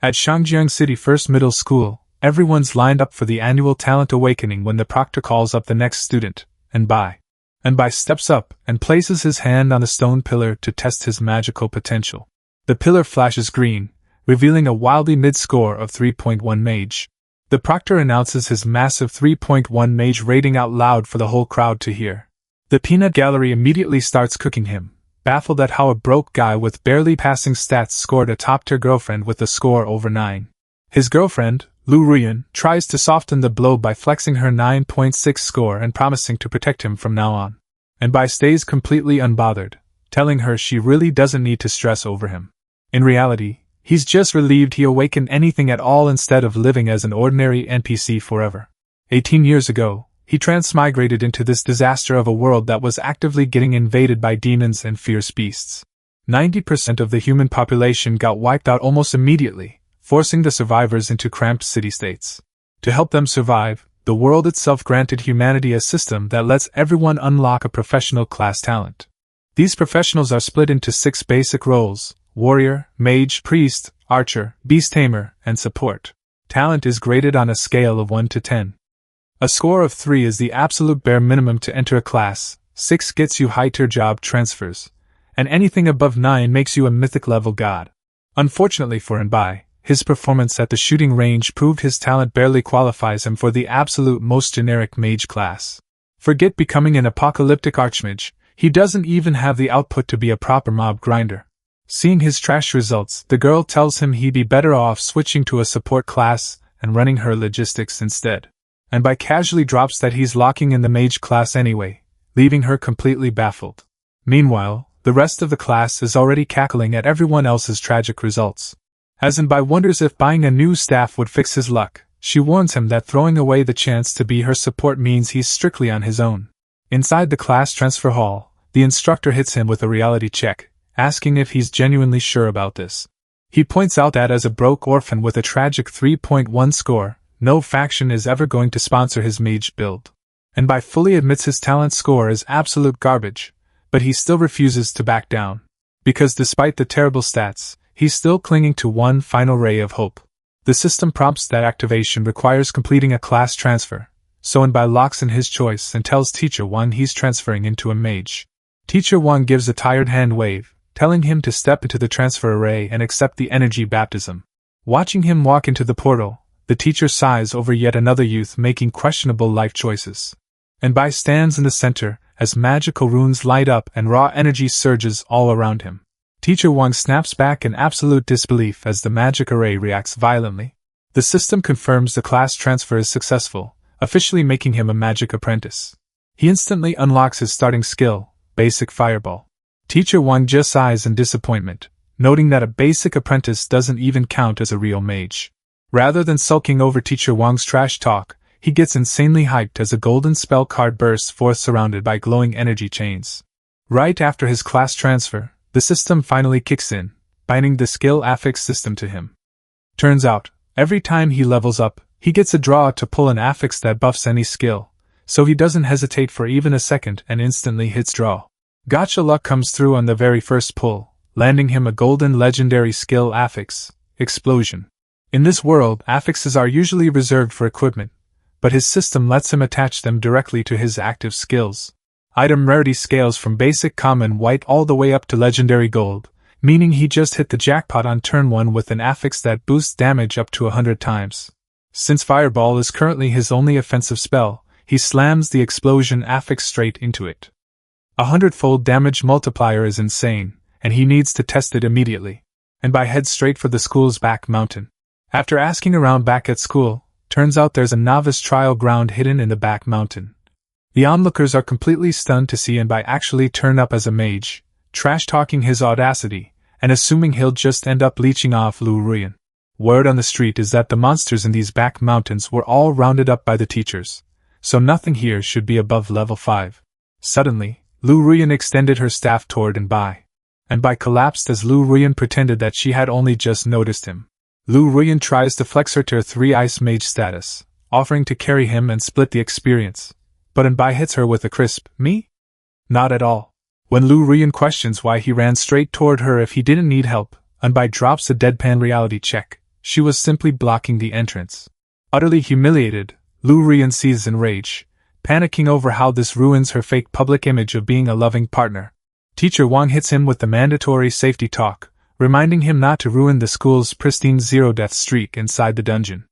At Shangjiang City First Middle School, everyone's lined up for the annual talent awakening when the proctor calls up the next student, and Bai steps up and places his hand on the stone pillar to test his magical potential. The pillar flashes green, revealing a wildly mid-score of 3.1 mage. The proctor announces his massive 3.1 mage rating out loud for the whole crowd to hear. The peanut gallery immediately starts cooking him, baffled at how a broke guy with barely passing stats scored a top-tier girlfriend with a score over 9. His girlfriend, Lu Ruyan, tries to soften the blow by flexing her 9.6 score and promising to protect him from now on. And Bai stays completely unbothered, telling her she really doesn't need to stress over him. In reality, he's just relieved he awakened anything at all instead of living as an ordinary NPC forever. 18 years ago, he transmigrated into this disaster of a world that was actively getting invaded by demons and fierce beasts. 90% of the human population got wiped out almost immediately, forcing the survivors into cramped city-states. To help them survive, the world itself granted humanity a system that lets everyone unlock a professional class talent. These professionals are split into 6 basic roles: warrior, mage, priest, archer, beast tamer, and support. Talent is graded on a scale of 1 to 10. A score of 3 is the absolute bare minimum to enter a class, 6 gets you high-tier job transfers, and anything above 9 makes you a mythic level god. Unfortunately for Bai, his performance at the shooting range proved his talent barely qualifies him for the absolute most generic mage class. Forget becoming an apocalyptic archmage, he doesn't even have the output to be a proper mob grinder. Seeing his trash results, the girl tells him he'd be better off switching to a support class and running her logistics instead. And Bai casually drops that he's locking in the mage class anyway, leaving her completely baffled. Meanwhile, the rest of the class is already cackling at everyone else's tragic results. As Bai wonders if buying a new staff would fix his luck, she warns him that throwing away the chance to be her support means he's strictly on his own. Inside the class transfer hall, the instructor hits him with a reality check, asking if he's genuinely sure about this. He points out that as a broke orphan with a tragic 3.1 score, no faction is ever going to sponsor his mage build. And Bai fully admits his talent score is absolute garbage, but he still refuses to back down. Because despite the terrible stats, he's still clinging to one final ray of hope. The system prompts that activation requires completing a class transfer, so Bai locks in his choice and tells Teacher 1 he's transferring into a mage. Teacher 1 gives a tired hand wave, telling him to step into the transfer array and accept the energy baptism. Watching him walk into the portal, the teacher sighs over yet another youth making questionable life choices. And Bai stands in the center, as magical runes light up and raw energy surges all around him. Teacher Wang snaps back in absolute disbelief as the magic array reacts violently. The system confirms the class transfer is successful, officially making him a magic apprentice. He instantly unlocks his starting skill, Basic Fireball. Teacher Wang just sighs in disappointment, noting that a basic apprentice doesn't even count as a real mage. Rather than sulking over Teacher Wang's trash talk, he gets insanely hyped as a golden spell card bursts forth surrounded by glowing energy chains. Right after his class transfer, the system finally kicks in, binding the skill affix system to him. Turns out, every time he levels up, he gets a draw to pull an affix that buffs any skill, so he doesn't hesitate for even a second and instantly hits draw. Gotcha luck comes through on the very first pull, landing him a golden legendary skill affix, Explosion. In this world, affixes are usually reserved for equipment, but his system lets him attach them directly to his active skills. Item rarity scales from basic common white all the way up to legendary gold, meaning he just hit the jackpot on turn 1 with an affix that boosts damage up to 100 times. Since Fireball is currently his only offensive spell, he slams the explosion affix straight into it. 100-fold damage multiplier is insane, and he needs to test it immediately. And Bai heads straight for the school's back mountain. After asking around back at school, turns out there's a novice trial ground hidden in the back mountain. The onlookers are completely stunned to see Bai actually turn up as a mage, trash-talking his audacity, and assuming he'll just end up leeching off Lu Ruyan. Word on the street is that the monsters in these back mountains were all rounded up by the teachers, so nothing here should be above level 5. Suddenly, Lu Ruyan extended her staff toward Bai. Bai collapsed as Lu Ruyan pretended that she had only just noticed him. Lu Ruyan tries to flex her tier 3 ice mage status, offering to carry him and split the experience. But Bai hits her with a crisp, "Me? Not at all." When Lu Ruyan questions why he ran straight toward her if he didn't need help, Bai drops a deadpan reality check, she was simply blocking the entrance. Utterly humiliated, Lu Rian seethes in rage, panicking over how this ruins her fake public image of being a loving partner. Teacher Wang hits him with the mandatory safety talk, reminding him not to ruin the school's pristine zero-death streak inside the dungeon.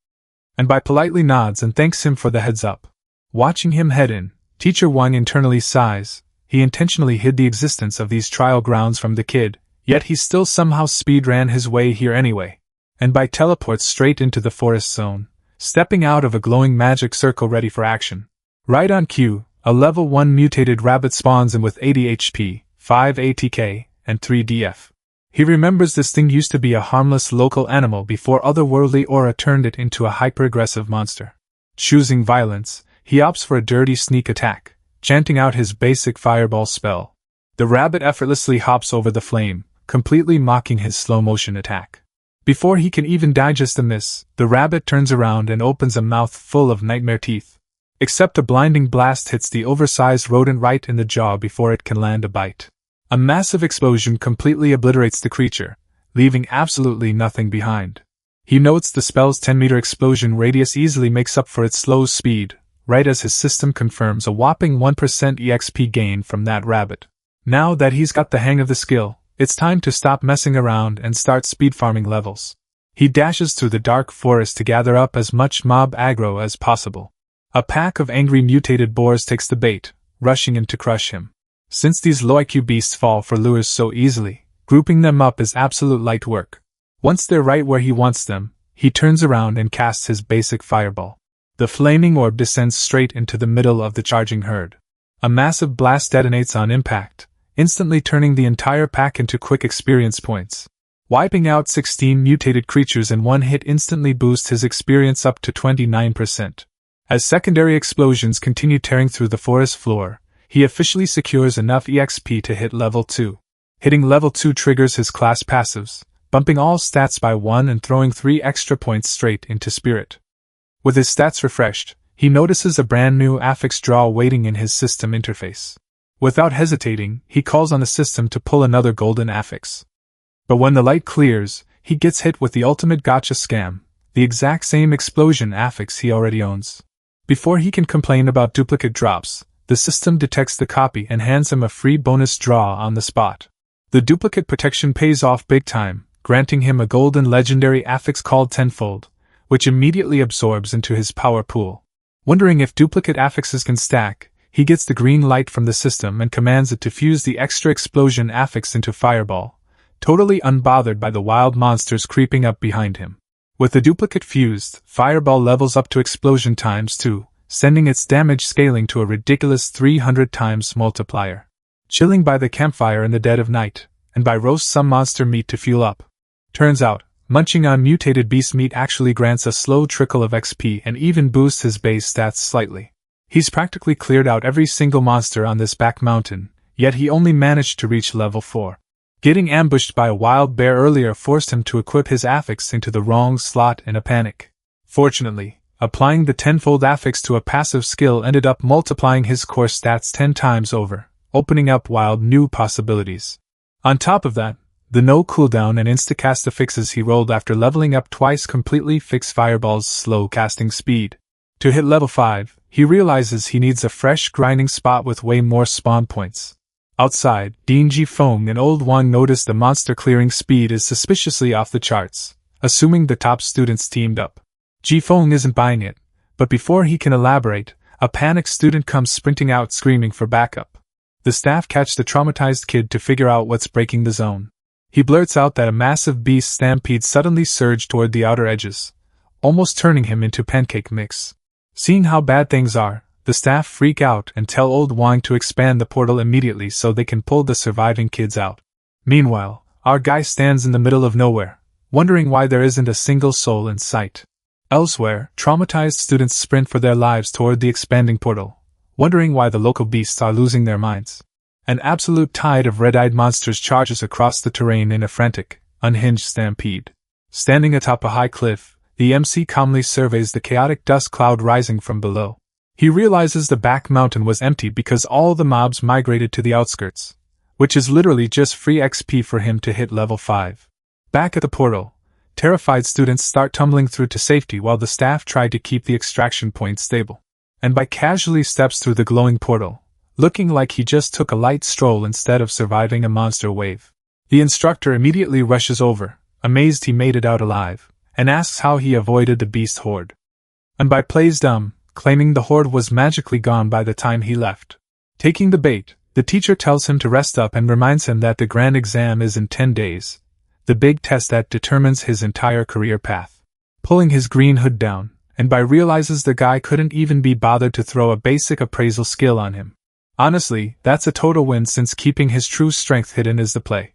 And Bai politely nods and thanks him for the heads-up. Watching him head in, Teacher Wang internally sighs. He intentionally hid the existence of these trial grounds from the kid, yet he still somehow speed-ran his way here anyway. And Bai teleports straight into the forest zone, stepping out of a glowing magic circle ready for action. Right on cue, a level 1 mutated rabbit spawns him with 80 HP, 5 ATK, and 3 DF. He remembers this thing used to be a harmless local animal before otherworldly aura turned it into a hyper-aggressive monster. Choosing violence, he opts for a dirty sneak attack, chanting out his basic fireball spell. The rabbit effortlessly hops over the flame, completely mocking his slow-motion attack. Before he can even digest the miss, the rabbit turns around and opens a mouth full of nightmare teeth. Except a blinding blast hits the oversized rodent right in the jaw before it can land a bite. A massive explosion completely obliterates the creature, leaving absolutely nothing behind. He notes the spell's 10-meter explosion radius easily makes up for its slow speed, right as his system confirms a whopping 1% EXP gain from that rabbit. Now that he's got the hang of the skill, it's time to stop messing around and start speed farming levels. He dashes through the dark forest to gather up as much mob aggro as possible. A pack of angry mutated boars takes the bait, rushing in to crush him. Since these low IQ beasts fall for lures so easily, grouping them up is absolute light work. Once they're right where he wants them, he turns around and casts his basic fireball. The flaming orb descends straight into the middle of the charging herd. A massive blast detonates on impact, instantly turning the entire pack into quick experience points. Wiping out 16 mutated creatures in one hit instantly boosts his experience up to 29%. As secondary explosions continue tearing through the forest floor, he officially secures enough EXP to hit level 2. Hitting level 2 triggers his class passives, bumping all stats by 1 and throwing 3 extra points straight into spirit. With his stats refreshed, he notices a brand new affix draw waiting in his system interface. Without hesitating, he calls on the system to pull another golden affix. But when the light clears, he gets hit with the ultimate gotcha scam, the exact same explosion affix he already owns. Before he can complain about duplicate drops, the system detects the copy and hands him a free bonus draw on the spot. The duplicate protection pays off big time, granting him a golden legendary affix called Tenfold, which immediately absorbs into his power pool. Wondering if duplicate affixes can stack, he gets the green light from the system and commands it to fuse the extra explosion affix into Fireball, totally unbothered by the wild monsters creeping up behind him. With the duplicate fused, Fireball levels up to explosion times 2, sending its damage scaling to a ridiculous 300 times multiplier. Chilling by the campfire in the dead of night, and Bai roasts some monster meat to fuel up. Turns out, munching on mutated beast meat actually grants a slow trickle of XP and even boosts his base stats slightly. He's practically cleared out every single monster on this back mountain, yet he only managed to reach level 4. Getting ambushed by a wild bear earlier forced him to equip his affix into the wrong slot in a panic. Fortunately, applying the tenfold affix to a passive skill ended up multiplying his core stats 10 times over, opening up wild new possibilities. On top of that, the no cooldown and instacast affixes he rolled after leveling up twice completely fix Fireball's slow casting speed. To hit level 5, he realizes he needs a fresh grinding spot with way more spawn points. Outside, Dean Jifeng and Old Wang notice the monster clearing speed is suspiciously off the charts, assuming the top students teamed up. Jifeng isn't buying it, but before he can elaborate, a panicked student comes sprinting out screaming for backup. The staff catch the traumatized kid to figure out what's breaking the zone. He blurts out that a massive beast stampede suddenly surged toward the outer edges, almost turning him into pancake mix. Seeing how bad things are, the staff freak out and tell Old Wang to expand the portal immediately so they can pull the surviving kids out. Meanwhile, our guy stands in the middle of nowhere, wondering why there isn't a single soul in sight. Elsewhere, traumatized students sprint for their lives toward the expanding portal, wondering why the local beasts are losing their minds. An absolute tide of red-eyed monsters charges across the terrain in a frantic, unhinged stampede. Standing atop a high cliff, the MC calmly surveys the chaotic dust cloud rising from below. He realizes the back mountain was empty because all the mobs migrated to the outskirts, which is literally just free XP for him to hit level 5. Back at the portal, Terrified students start tumbling through to safety while the staff try to keep the extraction point stable. And Bai casually steps through the glowing portal, looking like he just took a light stroll instead of surviving a monster wave. The instructor immediately rushes over, amazed he made it out alive, and asks how he avoided the beast horde. And Bai plays dumb, claiming the horde was magically gone by the time he left. Taking the bait, the teacher tells him to rest up and reminds him that the grand exam is in 10 days, the big test that determines his entire career path. Pulling his green hood down, and Bai realizes the guy couldn't even be bothered to throw a basic appraisal skill on him. Honestly, that's a total win since keeping his true strength hidden is the play.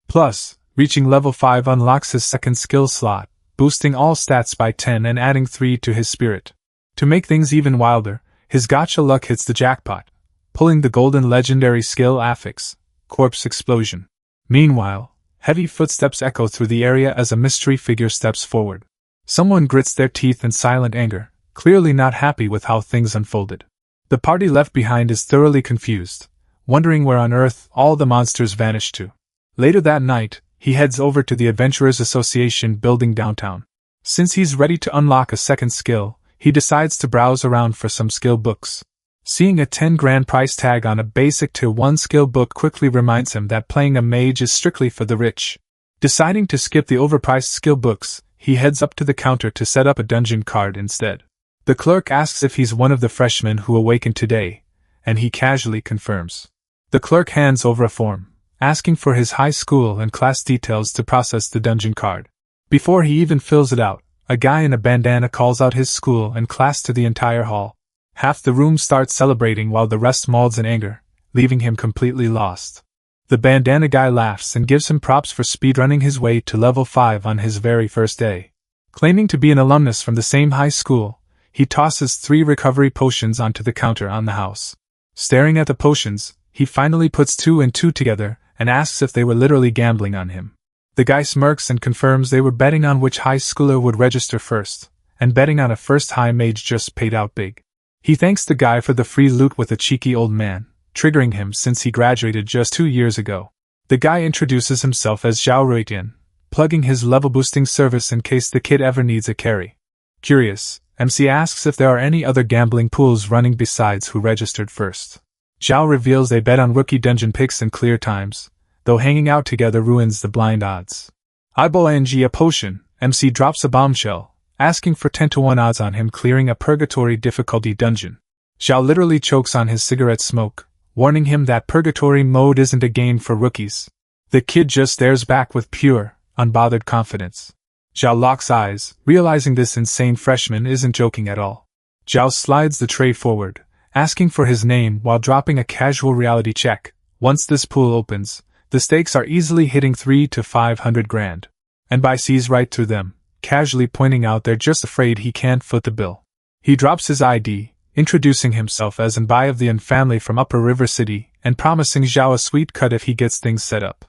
Plus, reaching level 5 unlocks his second skill slot, boosting all stats by 10 and adding 3 to his spirit. To make things even wilder, his gacha luck hits the jackpot, pulling the golden legendary skill affix, corpse explosion. Meanwhile, heavy footsteps echo through the area as a mystery figure steps forward. Someone grits their teeth in silent anger, clearly not happy with how things unfolded. The party left behind is thoroughly confused, wondering where on earth all the monsters vanished to. Later that night, he heads over to the Adventurers Association building downtown. Since he's ready to unlock a second skill, he decides to browse around for some skill books. Seeing a 10 grand price tag on a basic Tier 1 skill book quickly reminds him that playing a mage is strictly for the rich. Deciding to skip the overpriced skill books, he heads up to the counter to set up a dungeon card instead. The clerk asks if he's one of the freshmen who awakened today, and he casually confirms. The clerk hands over a form, asking for his high school and class details to process the dungeon card. Before he even fills it out, a guy in a bandana calls out his school and class to the entire hall. Half the room starts celebrating while the rest molds in anger, leaving him completely lost. The bandana guy laughs and gives him props for speedrunning his way to level 5 on his very first day. Claiming to be an alumnus from the same high school, he tosses 3 recovery potions onto the counter on the house. Staring at the potions, he finally puts 2 and 2 together and asks if they were literally gambling on him. The guy smirks and confirms they were betting on which high schooler would register first, and betting on a first high mage just paid out big. He thanks the guy for the free loot with a cheeky old man, triggering him since he graduated just 2 years ago. The guy introduces himself as Zhao Ruitian, plugging his level-boosting service in case the kid ever needs a carry. Curious, MC asks if there are any other gambling pools running besides who registered first. Zhao reveals they bet on rookie dungeon picks and clear times, though hanging out together ruins the blind odds. Eyeballing a potion, MC drops a bombshell, asking for 10-to-1 odds on him clearing a purgatory difficulty dungeon. Zhao literally chokes on his cigarette smoke, warning him that purgatory mode isn't a game for rookies. The kid just stares back with pure, unbothered confidence. Zhao locks eyes, realizing this insane freshman isn't joking at all. Zhao slides the tray forward, asking for his name while dropping a casual reality check. Once this pool opens, the stakes are easily hitting 300 to 500 grand. And Bai sees right through them, casually pointing out they're just afraid he can't foot the bill. He drops his ID, introducing himself as an Bai of the An family from Upper River City, and promising Zhao a sweet cut if he gets things set up.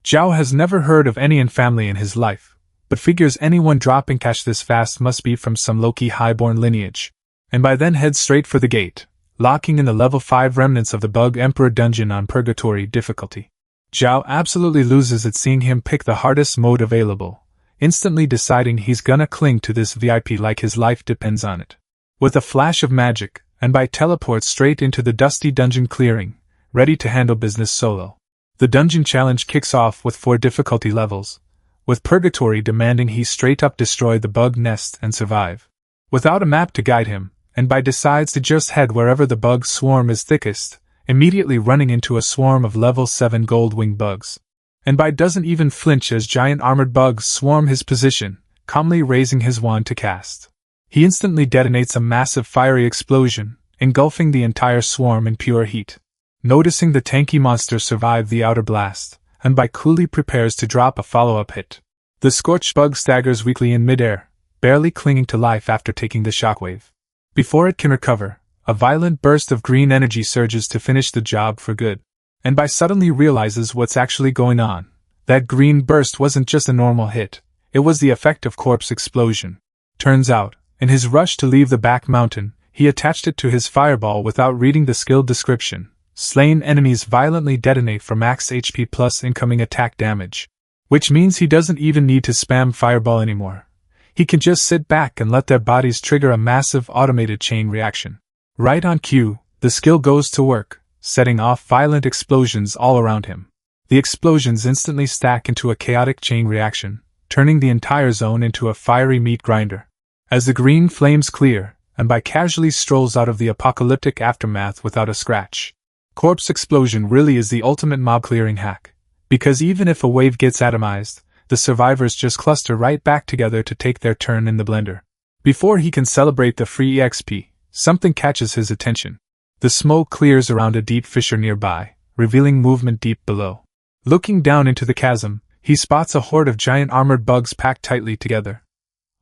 Zhao has never heard of any An family in his life, but figures anyone dropping cash this fast must be from some low-key highborn lineage. And Bai then heads straight for the gate, locking in the level 5 remnants of the Bug Emperor dungeon on purgatory difficulty. Zhao absolutely loses at seeing him pick the hardest mode available, instantly deciding he's gonna cling to this VIP like his life depends on it. With a flash of magic, and Bai teleports straight into the dusty dungeon clearing, ready to handle business solo. The dungeon challenge kicks off with 4 difficulty levels, with Purgatory demanding he straight up destroy the bug nest and survive. Without a map to guide him, and Bai decides to just head wherever the bug swarm is thickest, immediately running into a swarm of level 7 gold-winged bugs. And Bai doesn't even flinch as giant armored bugs swarm his position, calmly raising his wand to cast. He instantly detonates a massive fiery explosion, engulfing the entire swarm in pure heat. Noticing the tanky monster survive the outer blast, and Bai coolly prepares to drop a follow-up hit. The scorched bug staggers weakly in midair, barely clinging to life after taking the shockwave. Before it can recover, a violent burst of green energy surges to finish the job for good. And Bai suddenly realizes what's actually going on. That green burst wasn't just a normal hit, it was the effect of corpse explosion. Turns out, in his rush to leave the back mountain, he attached it to his fireball without reading the skill description. Slain enemies violently detonate for max HP plus incoming attack damage. Which means he doesn't even need to spam fireball anymore. He can just sit back and let their bodies trigger a massive automated chain reaction. Right on cue, the skill goes to work, setting off violent explosions all around him. The explosions instantly stack into a chaotic chain reaction, turning the entire zone into a fiery meat grinder. As the green flames clear, and Bai casually strolls out of the apocalyptic aftermath without a scratch. Corpse explosion really is the ultimate mob clearing hack, because even if a wave gets atomized, the survivors just cluster right back together to take their turn in the blender. Before he can celebrate the free EXP, something catches his attention. The smoke clears around a deep fissure nearby, revealing movement deep below. Looking down into the chasm, he spots a horde of giant armored bugs packed tightly together.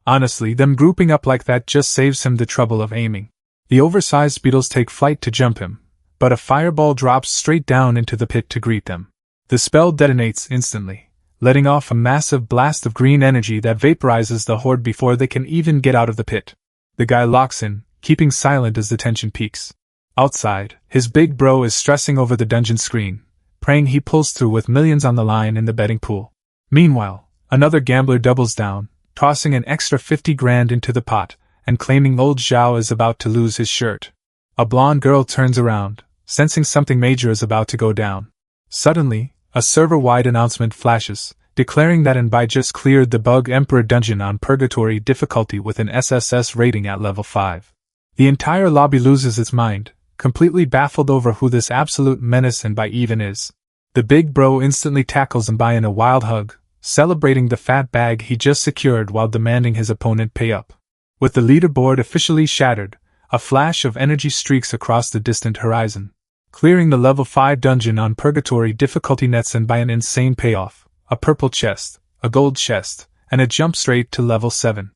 Honestly, them grouping up like that just saves him the trouble of aiming. The oversized beetles take flight to jump him, but a fireball drops straight down into the pit to greet them. The spell detonates instantly, letting off a massive blast of green energy that vaporizes the horde before they can even get out of the pit. The guy locks in, keeping silent as the tension peaks. Outside, his big bro is stressing over the dungeon screen, praying he pulls through with millions on the line in the betting pool. Meanwhile, another gambler doubles down, tossing an extra 50 grand into the pot, and claiming old Zhao is about to lose his shirt. A blonde girl turns around, sensing something major is about to go down. Suddenly, a server-wide announcement flashes, declaring that Bai just cleared the Bug Emperor dungeon on Purgatory difficulty with an SSS rating at level 5. The entire lobby loses its mind, completely baffled over who this absolute menace Bai even is. The big bro instantly tackles Bai in a wild hug, celebrating the fat bag he just secured while demanding his opponent pay up. With the leaderboard officially shattered, a flash of energy streaks across the distant horizon. Clearing the level 5 dungeon on Purgatory difficulty nets Bai an insane payoff, a purple chest, a gold chest, and a jump straight to level 7.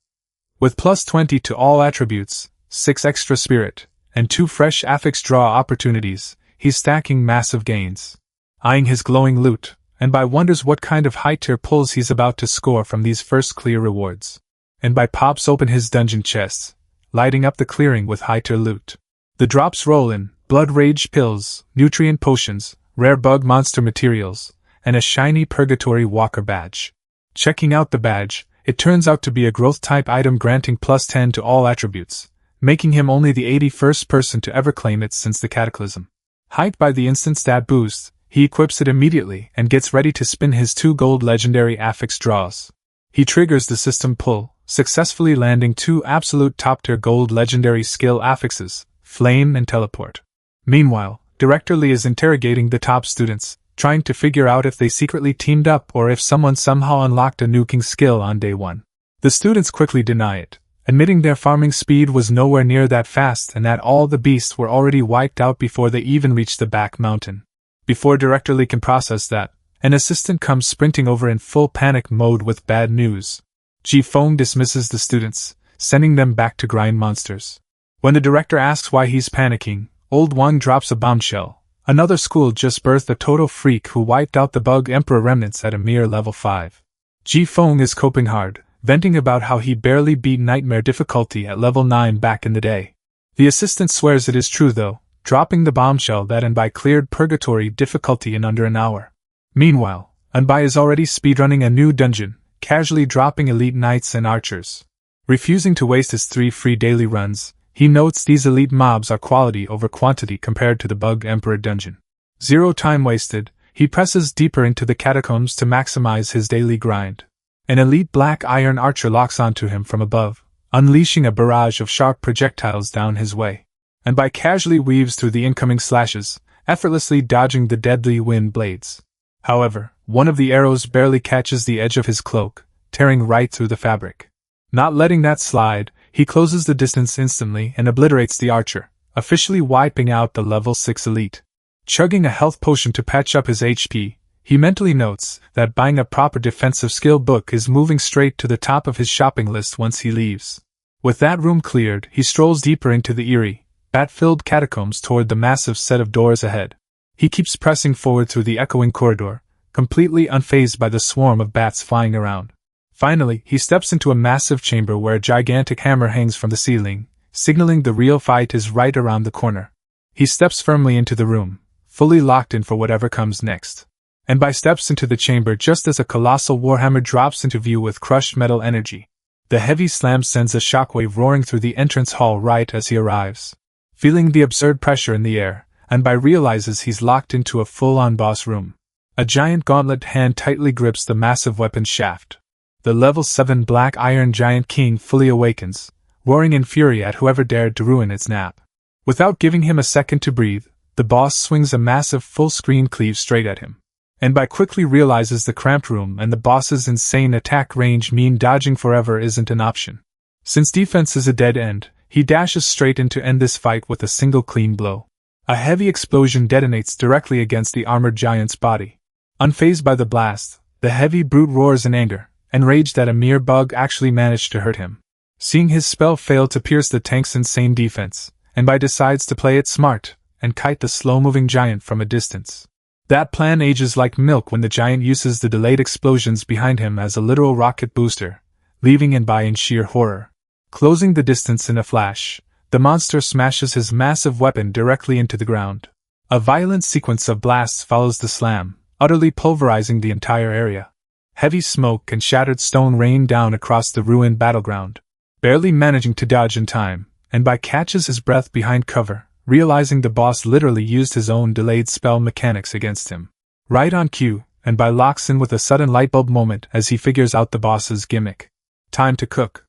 With plus 20 to all attributes, 6 extra spirit, and 2 fresh affix draw opportunities, he's stacking massive gains. Eyeing his glowing loot, Bai wonders what kind of high-tier pulls he's about to score from these first clear rewards. Bai pops open his dungeon chests, lighting up the clearing with high-tier loot. The drops roll in: blood rage pills, nutrient potions, rare bug monster materials, and a shiny Purgatory Walker badge. Checking out the badge, it turns out to be a growth-type item granting plus 10 to all attributes, making him only the 81st person to ever claim it since the Cataclysm. Hyped by the instant stat boost, he equips it immediately and gets ready to spin his 2 gold legendary affix draws. He triggers the system pull, successfully landing 2 absolute top-tier gold legendary skill affixes, Flame and Teleport. Meanwhile, Director Lee is interrogating the top students, trying to figure out if they secretly teamed up or if someone somehow unlocked a nuking skill on day 1. The students quickly deny it, admitting their farming speed was nowhere near that fast and that all the beasts were already wiped out before they even reached the back mountain. Before Director Lee can process that, an assistant comes sprinting over in full panic mode with bad news. Ji Feng dismisses the students, sending them back to grind monsters. When the director asks why he's panicking, Old Wang drops a bombshell. Another school just birthed a total freak who wiped out the Bug Emperor remnants at a mere level 5. Ji Feng is coping hard, venting about how he barely beat Nightmare difficulty at level 9 back in the day. The assistant swears it is true though, dropping the bombshell that Bai cleared Purgatory difficulty in under an hour. Meanwhile, Bai is already speedrunning a new dungeon, casually dropping elite knights and archers. Refusing to waste his 3 free daily runs, he notes these elite mobs are quality over quantity compared to the Bug Emperor dungeon. 0 time wasted, he presses deeper into the catacombs to maximize his daily grind. An elite black iron archer locks onto him from above, unleashing a barrage of sharp projectiles down his way. Bai casually weaves through the incoming slashes, effortlessly dodging the deadly wind blades. However, one of the arrows barely catches the edge of his cloak, tearing right through the fabric. Not letting that slide, he closes the distance instantly and obliterates the archer, officially wiping out the level 6 elite. Chugging a health potion to patch up his HP, he mentally notes that buying a proper defensive skill book is moving straight to the top of his shopping list once he leaves. With that room cleared, he strolls deeper into the eerie, bat-filled catacombs toward the massive set of doors ahead. He keeps pressing forward through the echoing corridor, completely unfazed by the swarm of bats flying around. Finally, he steps into a massive chamber where a gigantic hammer hangs from the ceiling, signaling the real fight is right around the corner. He steps firmly into the room, fully locked in for whatever comes next. and by steps into the chamber just as a colossal warhammer drops into view with crushed metal energy. The heavy slam sends a shockwave roaring through the entrance hall right as he arrives. Feeling the absurd pressure in the air, and by realizes he's locked into a full-on boss room. A giant gauntlet hand tightly grips the massive weapon shaft. The level 7 black iron giant king fully awakens, roaring in fury at whoever dared to ruin its nap. Without giving him a second to breathe, the boss swings a massive full-screen cleave straight at him. And by quickly realizes the cramped room and the boss's insane attack range mean dodging forever isn't an option. Since defense is a dead end, he dashes straight in to end this fight with a single clean blow. A heavy explosion detonates directly against the armored giant's body. Unfazed by the blast, the heavy brute roars in anger, enraged that a mere bug actually managed to hurt him. Seeing his spell fail to pierce the tank's insane defense, and by decides to play it smart, and kite the slow-moving giant from a distance. That plan ages like milk when the giant uses the delayed explosions behind him as a literal rocket booster, leaving him by in sheer horror. Closing the distance in a flash, the monster smashes his massive weapon directly into the ground. A violent sequence of blasts follows the slam, utterly pulverizing the entire area. Heavy smoke and shattered stone rain down across the ruined battleground. Barely managing to dodge in time, and by catches his breath behind cover, realizing the boss literally used his own delayed spell mechanics against him. Right on cue, and by locks in with a sudden lightbulb moment as he figures out the boss's gimmick. Time to cook.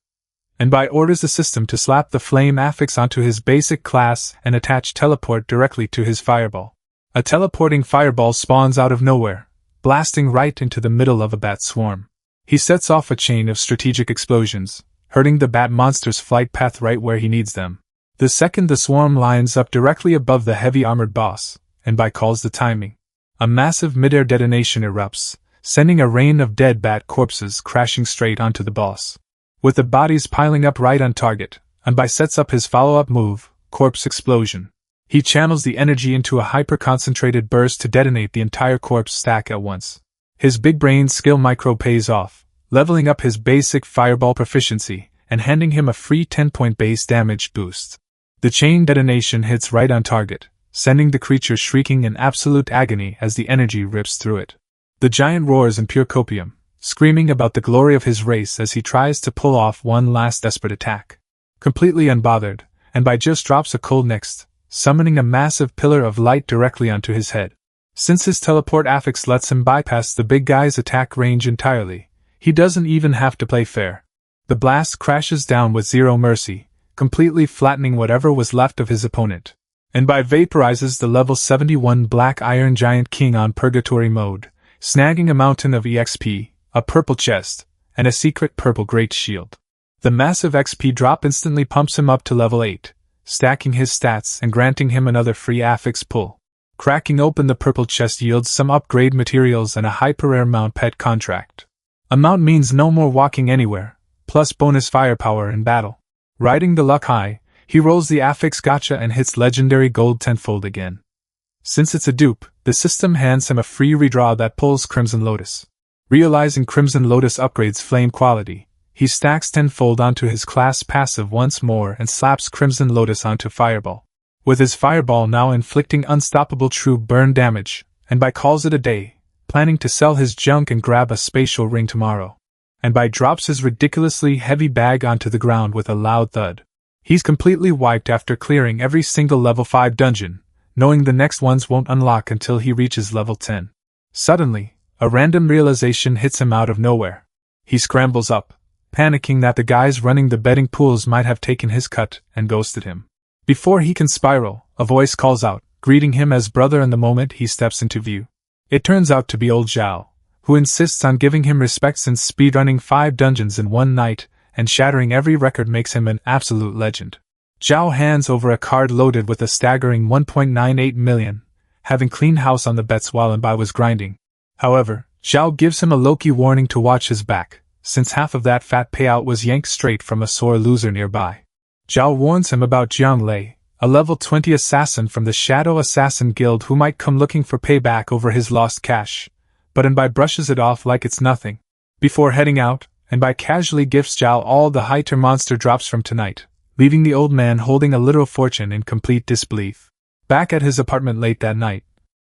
And by orders the system to slap the flame affix onto his basic class and attach teleport directly to his fireball. A teleporting fireball spawns out of nowhere, blasting right into the middle of a bat swarm. He sets off a chain of strategic explosions, hurting the bat monster's flight path right where he needs them. The second the swarm lines up directly above the heavy armored boss, and by calls the timing. A massive mid-air detonation erupts, sending a rain of dead bat corpses crashing straight onto the boss. With the bodies piling up right on target, and by sets up his follow-up move, Corpse Explosion. He channels the energy into a hyper-concentrated burst to detonate the entire corpse stack at once. His big brain skill micro pays off, leveling up his basic fireball proficiency, and handing him a free 10-point base damage boost. The chain detonation hits right on target, sending the creature shrieking in absolute agony as the energy rips through it. The giant roars in pure copium, screaming about the glory of his race as he tries to pull off one last desperate attack. Completely unbothered, and by just drops a cold next, summoning a massive pillar of light directly onto his head. Since his teleport affix lets him bypass the big guy's attack range entirely, he doesn't even have to play fair. The blast crashes down with zero mercy, completely flattening whatever was left of his opponent, and by vaporizes the level 71 Black Iron Giant King on Purgatory mode, snagging a mountain of EXP, a purple chest, and a secret purple great shield. The massive XP drop instantly pumps him up to level 8, stacking his stats and granting him another free affix pull. Cracking open the purple chest yields some upgrade materials and a hyper-rare mount pet contract. A mount means no more walking anywhere, plus bonus firepower in battle. Riding the luck high, he rolls the affix gotcha and hits legendary gold tenfold again. Since it's a dupe, the system hands him a free redraw that pulls Crimson Lotus. Realizing Crimson Lotus upgrades flame quality, he stacks tenfold onto his class passive once more and slaps Crimson Lotus onto Fireball. With his Fireball now inflicting unstoppable true burn damage, and by calls it a day, planning to sell his junk and grab a spatial ring tomorrow. And by drops his ridiculously heavy bag onto the ground with a loud thud. He's completely wiped after clearing every single level 5 dungeon, knowing the next ones won't unlock until he reaches level 10. Suddenly, a random realization hits him out of nowhere. He scrambles up, panicking that the guys running the betting pools might have taken his cut and ghosted him. Before he can spiral, a voice calls out, greeting him as brother in the moment he steps into view. It turns out to be old Zhao, who insists on giving him respect since speedrunning 5 dungeons in one night and shattering every record makes him an absolute legend. Zhao hands over a card loaded with a staggering 1.98 million, having cleaned house on the bets while Mbai was grinding. However, Zhao gives him a low-key warning to watch his back, since half of that fat payout was yanked straight from a sore loser nearby. Zhao warns him about Jiang Lei, a level 20 assassin from the Shadow Assassin Guild who might come looking for payback over his lost cash, but Mbai brushes it off like it's nothing. Before heading out, Mbai casually gifts Zhao all the high-tier monster drops from tonight, leaving the old man holding a literal fortune in complete disbelief. Back at his apartment late that night,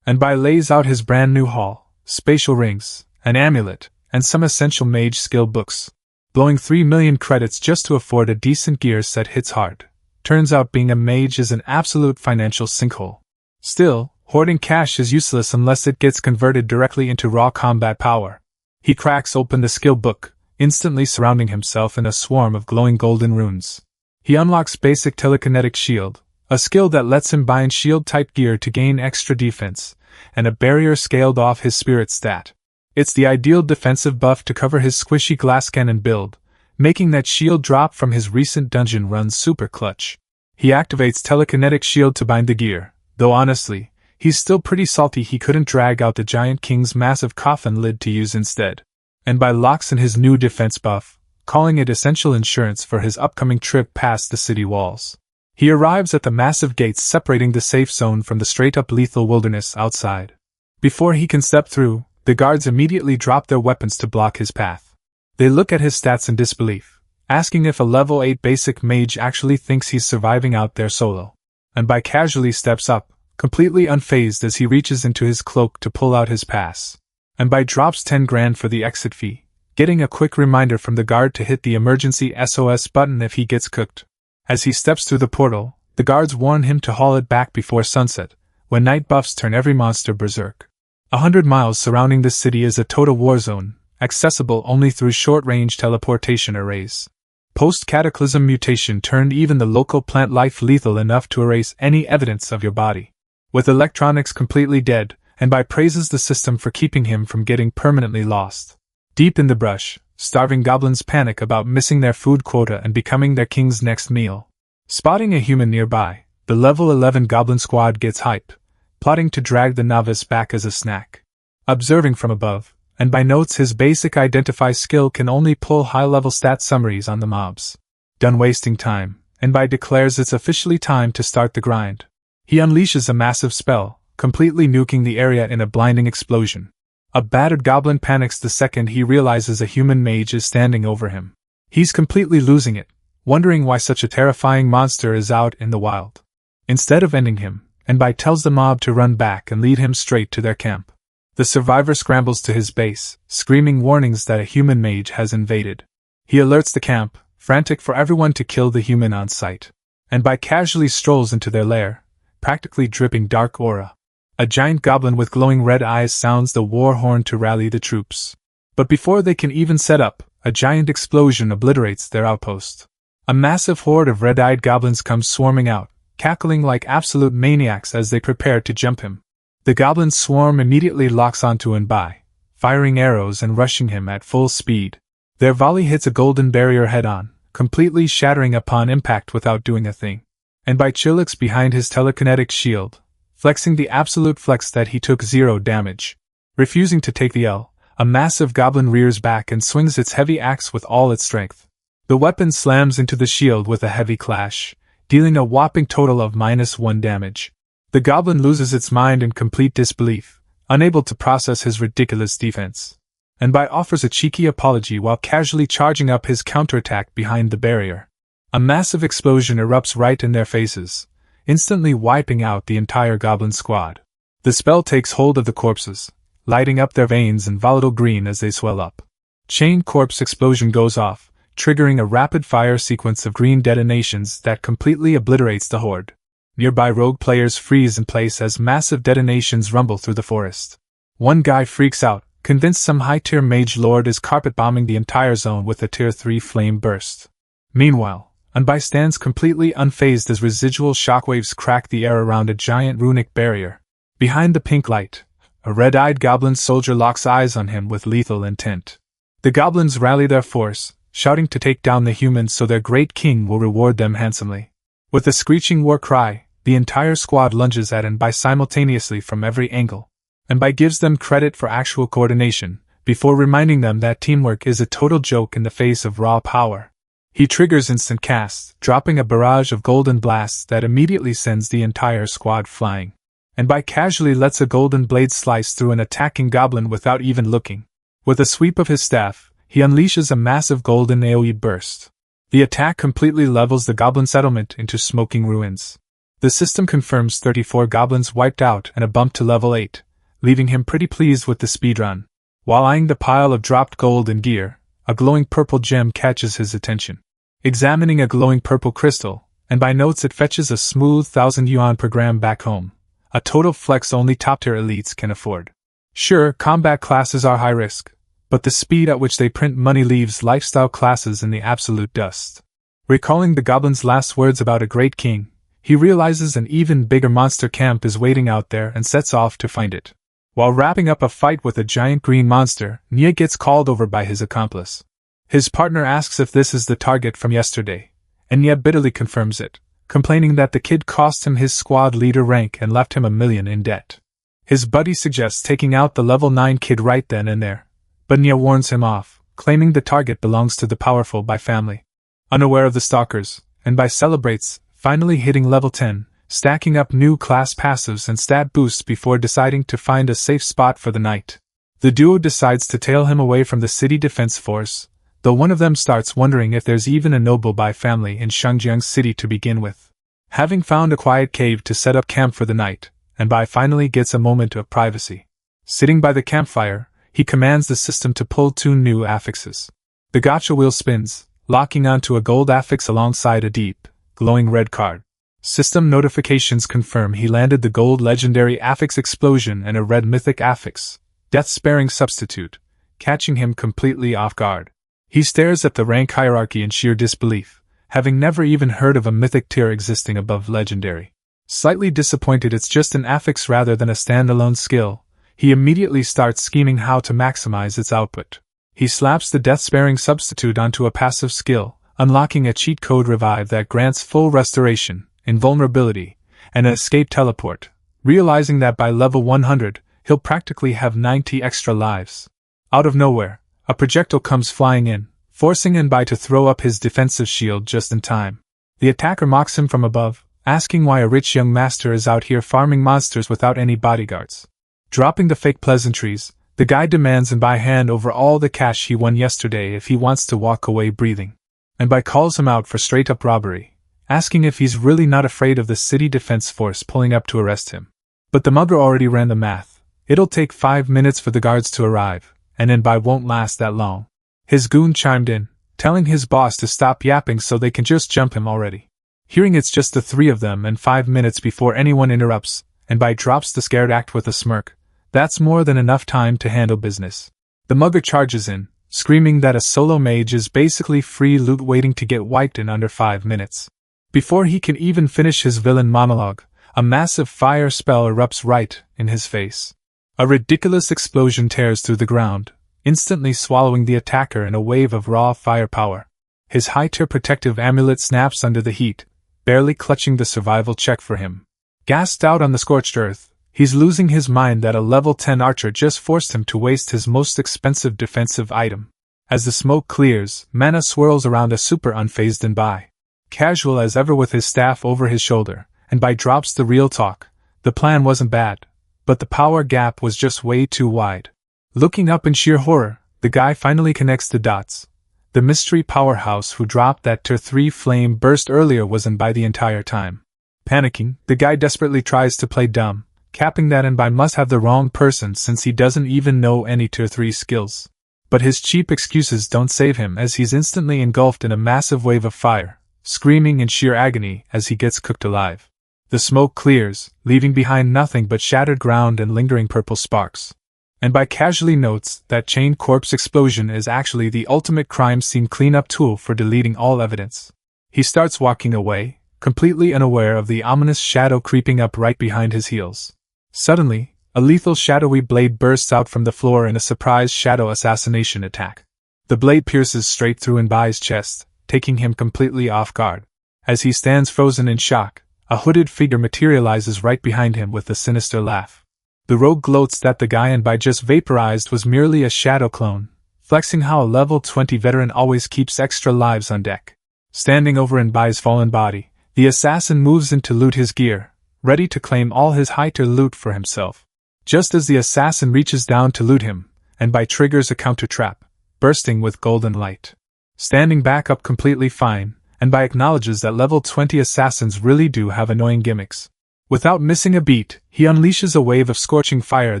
Mbai lays out his brand new haul, spatial rings, an amulet, and some essential mage skill books. Blowing 3 million credits just to afford a decent gear set hits hard. Turns out being a mage is an absolute financial sinkhole. Still, hoarding cash is useless unless it gets converted directly into raw combat power. He cracks open the skill book, instantly surrounding himself in a swarm of glowing golden runes. He unlocks basic telekinetic shield, a skill that lets him bind shield-type gear to gain extra defense, and a barrier scaled off his spirit stat. It's the ideal defensive buff to cover his squishy glass cannon build, making that shield drop from his recent dungeon run super clutch. He activates telekinetic shield to bind the gear, though honestly, he's still pretty salty he couldn't drag out the Giant King's massive coffin lid to use instead. And by locks in his new defense buff, calling it essential insurance for his upcoming trip past the city walls. He arrives at the massive gates separating the safe zone from the straight-up lethal wilderness outside. Before he can step through, the guards immediately drop their weapons to block his path. They look at his stats in disbelief, asking if a level 8 basic mage actually thinks he's surviving out there solo. And Bai casually steps up, completely unfazed as he reaches into his cloak to pull out his pass. And Bai drops 10 grand for the exit fee, getting a quick reminder from the guard to hit the emergency SOS button if he gets cooked. As he steps through the portal, the guards warn him to haul it back before sunset, when night buffs turn every monster berserk. 100 miles surrounding the city is a total war zone, accessible only through short-range teleportation arrays. Post-cataclysm mutation turned even the local plant life lethal enough to erase any evidence of your body. With electronics completely dead, and Bai praises the system for keeping him from getting permanently lost. Deep in the brush, starving goblins panic about missing their food quota and becoming their king's next meal. Spotting a human nearby, the level 11 goblin squad gets hype, plotting to drag the novice back as a snack. Observing from above, and Bai notes his basic identify skill can only pull high-level stat summaries on the mobs. Done wasting time, and Bai declares it's officially time to start the grind. He unleashes a massive spell, completely nuking the area in a blinding explosion. A battered goblin panics the second he realizes a human mage is standing over him. He's completely losing it, wondering why such a terrifying monster is out in the wild. Instead of ending him, and Bai tells the mob to run back and lead him straight to their camp. The survivor scrambles to his base, screaming warnings that a human mage has invaded. He alerts the camp, frantic for everyone to kill the human on sight. And Bai casually strolls into their lair, practically dripping dark aura. A giant goblin with glowing red eyes sounds the war horn to rally the troops. But before they can even set up, a giant explosion obliterates their outpost. A massive horde of red-eyed goblins comes swarming out, cackling like absolute maniacs as they prepare to jump him. The goblin swarm immediately locks onto Bai, firing arrows and rushing him at full speed. Their volley hits a golden barrier head-on, completely shattering upon impact without doing a thing. And Bai chillax behind his telekinetic shield, flexing the absolute flex that he took 0 damage. Refusing to take the L, a massive goblin rears back and swings its heavy axe with all its strength. The weapon slams into the shield with a heavy clash, dealing a whopping total of -1 damage. The goblin loses its mind in complete disbelief, unable to process his ridiculous defense. And Bai offers a cheeky apology while casually charging up his counterattack behind the barrier. A massive explosion erupts right in their faces, instantly wiping out the entire goblin squad. The spell takes hold of the corpses, lighting up their veins in volatile green as they swell up. Chain corpse explosion goes off, triggering a rapid-fire sequence of green detonations that completely obliterates the horde. Nearby rogue players freeze in place as massive detonations rumble through the forest. One guy freaks out, convinced some high-tier mage lord is carpet-bombing the entire zone with a tier 3 flame burst. Meanwhile, Bai stands completely unfazed as residual shockwaves crack the air around a giant runic barrier. Behind the pink light, a red-eyed goblin soldier locks eyes on him with lethal intent. The goblins rally their force, shouting to take down the humans so their great king will reward them handsomely. With a screeching war cry, the entire squad lunges at Bai simultaneously from every angle. Bai gives them credit for actual coordination, before reminding them that teamwork is a total joke in the face of raw power. He triggers instant casts, dropping a barrage of golden blasts that immediately sends the entire squad flying. Bai casually lets a golden blade slice through an attacking goblin without even looking. With a sweep of his staff, he unleashes a massive golden AoE burst. The attack completely levels the goblin settlement into smoking ruins. The system confirms 34 goblins wiped out and a bump to level 8, leaving him pretty pleased with the speedrun. While eyeing the pile of dropped gold and gear, a glowing purple gem catches his attention. Examining a glowing purple crystal, and by notes it fetches a smooth 1,000 yuan per gram back home, a total flex only top-tier elites can afford. Sure, combat classes are high risk, but the speed at which they print money leaves lifestyle classes in the absolute dust. Recalling the goblin's last words about a great king, he realizes an even bigger monster camp is waiting out there and sets off to find it. While wrapping up a fight with a giant green monster, Nia gets called over by his accomplice. His partner asks if this is the target from yesterday, and Nia bitterly confirms it, complaining that the kid cost him his squad leader rank and left him $1 million in debt. His buddy suggests taking out the level 9 kid right then and there, but Nia warns him off, claiming the target belongs to the powerful by family. Unaware of the stalkers, and by celebrates, finally hitting level 10, stacking up new class passives and stat boosts before deciding to find a safe spot for the night. The duo decides to tail him away from the city defense force, though one of them starts wondering if there's even a noble by family in Shangjiang City to begin with. Having found a quiet cave to set up camp for the night, and Bai finally gets a moment of privacy. Sitting by the campfire, he commands the system to pull 2 new affixes. The gacha wheel spins, locking onto a gold affix alongside a deep, glowing red card. System notifications confirm he landed the gold legendary affix explosion and a red mythic affix, death-sparing substitute, catching him completely off guard. He stares at the rank hierarchy in sheer disbelief, having never even heard of a mythic tier existing above legendary. Slightly disappointed it's just an affix rather than a standalone skill, he immediately starts scheming how to maximize its output. He slaps the death-sparing substitute onto a passive skill, unlocking a cheat code revive that grants full restoration, invulnerability, and an escape teleport, realizing that by level 100, he'll practically have 90 extra lives. Out of nowhere, a projectile comes flying in, forcing Enbai to throw up his defensive shield just in time. The attacker mocks him from above, asking why a rich young master is out here farming monsters without any bodyguards. Dropping the fake pleasantries, the guy demands Enbai hand over all the cash he won yesterday if he wants to walk away breathing. Enbai calls him out for straight-up robbery, asking if he's really not afraid of the city defense force pulling up to arrest him. But the mugger already ran the math. It'll take 5 minutes for the guards to arrive, and Enbai won't last that long. His goon chimed in, telling his boss to stop yapping so they can just jump him already. Hearing it's just the 3 of them and 5 minutes before anyone interrupts, Enbai drops the scared act with a smirk. That's more than enough time to handle business. The mugger charges in, screaming that a solo mage is basically free loot waiting to get wiped in under 5 minutes. Before he can even finish his villain monologue, a massive fire spell erupts right in his face. A ridiculous explosion tears through the ground, instantly swallowing the attacker in a wave of raw firepower. His high-tier protective amulet snaps under the heat, barely clutching the survival check for him. Gassed out on the scorched earth, he's losing his mind that a level 10 archer just forced him to waste his most expensive defensive item. As the smoke clears, mana swirls around a super unfazed Enbai. Casual as ever with his staff over his shoulder, Enbai drops the real talk. The plan wasn't bad, but the power gap was just way too wide. Looking up in sheer horror, the guy finally connects the dots. The mystery powerhouse who dropped that tier 3 flame burst earlier wasn't by the entire time. Panicking, the guy desperately tries to play dumb, capping that Enbai must have the wrong person since he doesn't even know any tier 3 skills. But his cheap excuses don't save him as he's instantly engulfed in a massive wave of fire, screaming in sheer agony as he gets cooked alive. The smoke clears, leaving behind nothing but shattered ground and lingering purple sparks. Enbai casually notes that chain corpse explosion is actually the ultimate crime scene cleanup tool for deleting all evidence. He starts walking away, completely unaware of the ominous shadow creeping up right behind his heels. Suddenly, a lethal shadowy blade bursts out from the floor in a surprise shadow assassination attack. The blade pierces straight through Enbai's chest, taking him completely off guard. As he stands frozen in shock, a hooded figure materializes right behind him with a sinister laugh. The rogue gloats that the guy Enbai just vaporized was merely a shadow clone, flexing how a level 20 veteran always keeps extra lives on deck. Standing over Enbai's fallen body, the assassin moves in to loot his gear, ready to claim all his high-tier loot for himself. Just as the assassin reaches down to loot him, Enbai triggers a counter trap, bursting with golden light. Standing back up completely fine, Enbai acknowledges that level 20 assassins really do have annoying gimmicks. Without missing a beat, he unleashes a wave of scorching fire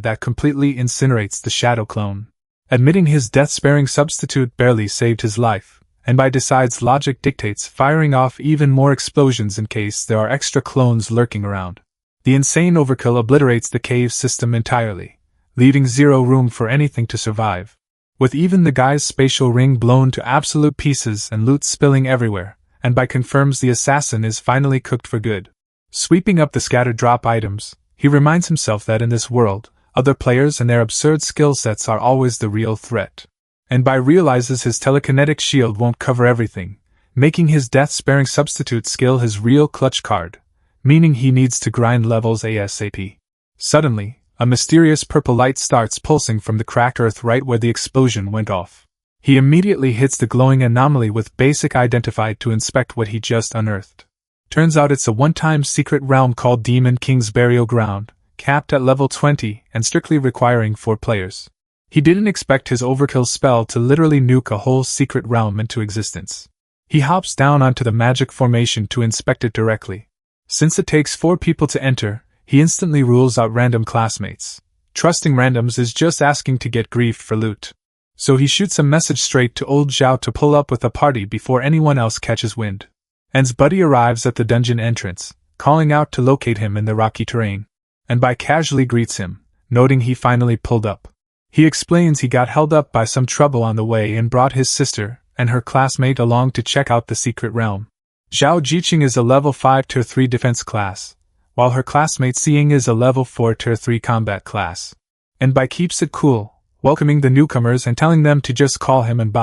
that completely incinerates the shadow clone. Admitting his death-sparing substitute barely saved his life, and decides logic dictates firing off even more explosions in case there are extra clones lurking around. The insane overkill obliterates the cave system entirely, leaving zero room for anything to survive. With even the guy's spatial ring blown to absolute pieces and loot spilling everywhere, and confirms the assassin is finally cooked for good. Sweeping up the scattered drop items, he reminds himself that in this world, other players and their absurd skill sets are always the real threat. And realizes his telekinetic shield won't cover everything, making his death-sparing substitute skill his real clutch card, meaning he needs to grind levels ASAP. Suddenly, a mysterious purple light starts pulsing from the cracked earth right where the explosion went off. He immediately hits the glowing anomaly with basic identified to inspect what he just unearthed. Turns out it's a one-time secret realm called Demon King's Burial Ground, capped at level 20 and strictly requiring 4 players. He didn't expect his overkill spell to literally nuke a whole secret realm into existence. He hops down onto the magic formation to inspect it directly. Since it takes 4 people to enter, he instantly rules out random classmates. Trusting randoms is just asking to get griefed for loot. So he shoots a message straight to old Zhao to pull up with a party before anyone else catches wind. An's buddy arrives at the dungeon entrance, calling out to locate him in the rocky terrain, and casually greets him, noting he finally pulled up. He explains he got held up by some trouble on the way and brought his sister and her classmate along to check out the secret realm. Zhao Jiqing is a level 5 tier 3 defense class, while her classmate Xiying is a level 4 tier 3 combat class. And keeps it cool, welcoming the newcomers and telling them to just call him and